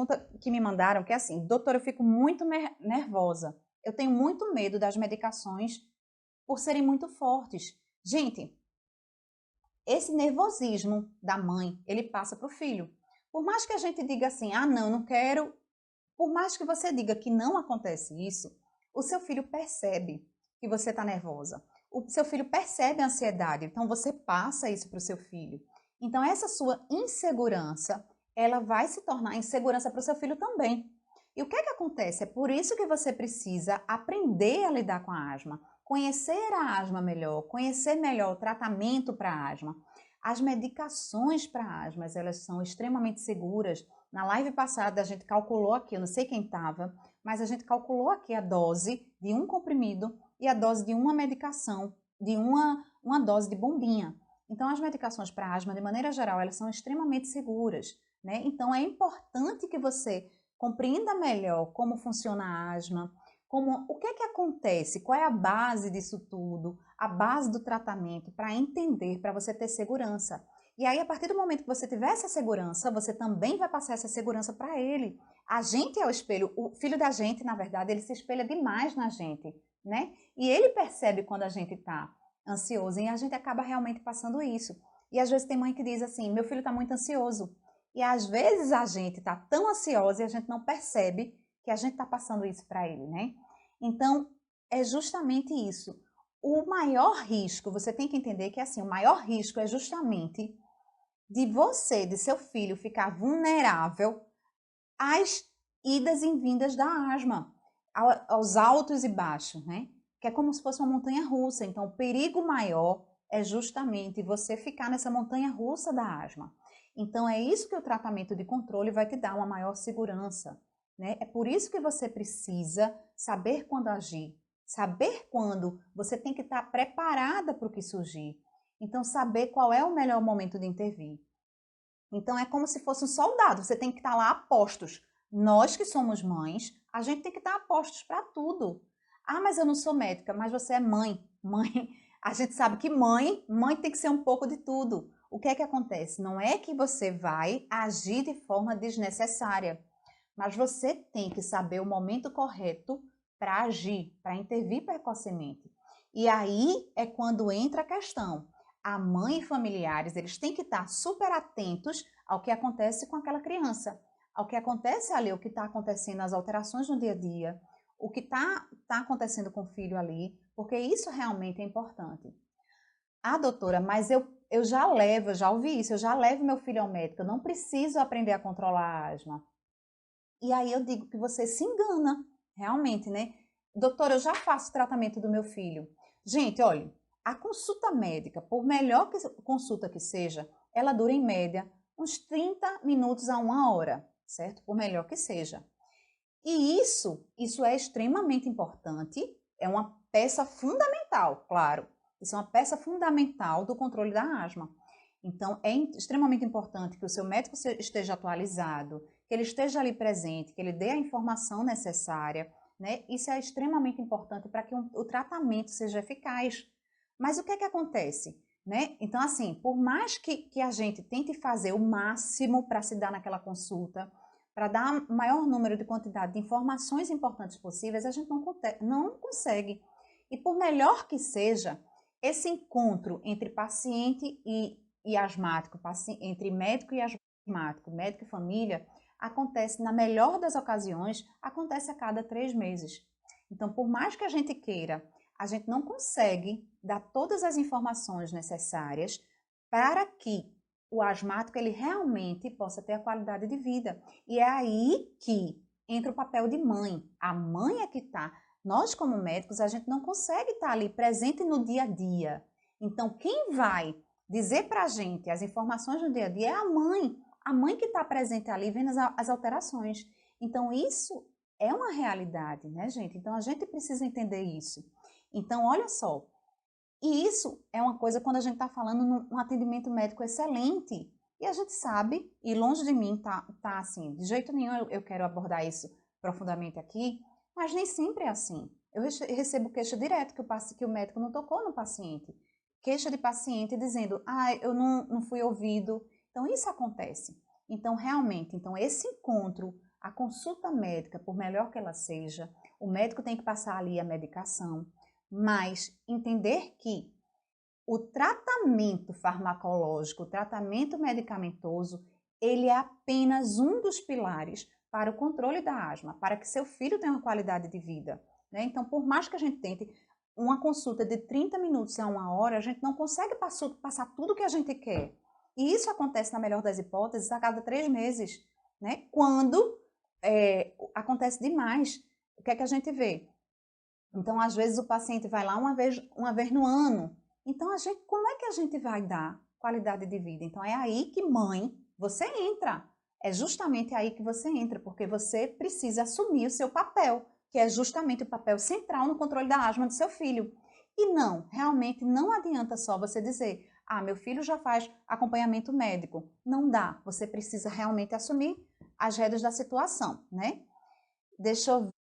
pergunta que me mandaram, que é assim, doutora, eu fico muito nervosa. Eu tenho muito medo das medicações por serem muito fortes. Gente, esse nervosismo da mãe, ele passa para o filho. Por mais que a gente diga assim, ah, não quero, por mais que você diga que não acontece isso, o seu filho percebe que você está nervosa. O seu filho percebe a ansiedade, então você passa isso para o seu filho. Então essa sua insegurança, ela vai se tornar insegurança para o seu filho também. E o que é que acontece? É por isso que você precisa aprender a lidar com a asma, conhecer a asma melhor, conhecer melhor o tratamento para a asma. As medicações para asma, elas são extremamente seguras. Na live passada a gente calculou aqui, eu não sei quem estava, mas a gente calculou aqui a dose de um comprimido e a dose de uma medicação, de uma dose de bombinha. Então as medicações para asma, de maneira geral, elas são extremamente seguras, né? Então é importante que você compreenda melhor como funciona a asma, o que é que acontece, qual é a base disso tudo, a base do tratamento, para entender, para você ter segurança. E aí, a partir do momento que você tiver essa segurança, você também vai passar essa segurança para ele. A gente é o espelho, o filho da gente, na verdade, ele se espelha demais na gente, né? E ele percebe quando a gente está ansioso e a gente acaba realmente passando isso. E às vezes tem mãe que diz assim, meu filho está muito ansioso. E às vezes a gente está tão ansiosa e a gente não percebe que a gente está passando isso para ele, né? Então, é justamente isso. O maior risco, você tem que entender que assim, o maior risco é justamente de você, de seu filho, ficar vulnerável às idas e vindas da asma, aos altos e baixos, né? Que é como se fosse uma montanha russa. Então, o perigo maior é justamente você ficar nessa montanha russa da asma. Então, é isso que o tratamento de controle vai te dar uma maior segurança, né? É por isso que você precisa saber quando agir, saber quando você tem que estar preparada para o que surgir. Então, saber qual é o melhor momento de intervir. Então, é como se fosse um soldado, você tem que estar lá a postos. Nós que somos mães, a gente tem que estar a postos para tudo. Ah, mas eu não sou médica, mas você é mãe. Mãe, a gente sabe que mãe tem que ser um pouco de tudo. O que é que acontece? Não é que você vai agir de forma desnecessária, mas você tem que saber o momento correto para agir, para intervir precocemente. E aí é quando entra a questão. A mãe e familiares, eles têm que estar super atentos ao que acontece com aquela criança, ao que acontece ali, o que está acontecendo, as alterações no dia a dia, o que tá acontecendo com o filho ali, porque isso realmente é importante. Ah, doutora, mas eu já ouvi isso, eu já levo meu filho ao médico, eu não preciso aprender a controlar a asma. E aí eu digo que você se engana, realmente, né? Doutora, eu já faço tratamento do meu filho. Gente, olha, a consulta médica, por melhor consulta que seja, ela dura em média uns 30 minutos a 1 hora, certo? Por melhor que seja. E isso é extremamente importante, é uma peça fundamental, claro. Isso é uma peça fundamental do controle da asma. Então, é extremamente importante que o seu médico esteja atualizado, que ele esteja ali presente, que ele dê a informação necessária, né? Isso é extremamente importante para que o tratamento seja eficaz. Mas o que é que acontece? Né? Então, assim, por mais que a gente tente fazer o máximo para se dar naquela consulta, para dar o maior número de quantidade de informações importantes possíveis, a gente não consegue. E por melhor que seja, esse encontro entre paciente e asmático, entre médico e asmático, médico e família, acontece, na melhor das ocasiões, acontece a cada 3 meses. Então, por mais que a gente queira, a gente não consegue dar todas as informações necessárias para que o asmático ele realmente possa ter a qualidade de vida. E é aí que entra o papel de mãe. A mãe é que está. Nós, como médicos, a gente não consegue estar ali presente no dia a dia. Então, quem vai dizer para a gente as informações no dia a dia é a mãe. A mãe que está presente ali vendo as alterações. Então, isso é uma realidade, né, gente? Então, a gente precisa entender isso. Então, olha só, e isso é uma coisa quando a gente está falando num atendimento médico excelente. E a gente sabe, e longe de mim tá assim, de jeito nenhum eu quero abordar isso profundamente aqui, mas nem sempre é assim. Eu recebo queixa direto que o médico não tocou no paciente. Queixa de paciente dizendo, eu não fui ouvido. Então, isso acontece. Então, realmente, esse encontro, A consulta médica, por melhor que ela seja, o médico tem que passar ali a medicação, mas entender que o tratamento farmacológico, o tratamento medicamentoso, ele é apenas um dos pilares para o controle da asma, para que seu filho tenha uma qualidade de vida, né? Então, por mais que a gente tente uma consulta de 30 minutos a 1 hora, a gente não consegue passar tudo o que a gente quer. E isso acontece, na melhor das hipóteses, a cada 3 meses, né? Quando acontece demais, o que é que a gente vê? Então, às vezes, o paciente vai lá uma vez no ano. Então, como é que a gente vai dar qualidade de vida? Então, é aí que, mãe, você entra. É justamente aí que você entra, porque você precisa assumir o seu papel, que é justamente o papel central no controle da asma do seu filho. E não, realmente não adianta só você dizer, meu filho já faz acompanhamento médico. Não dá, você precisa realmente assumir as rédeas da situação, né? Deixa eu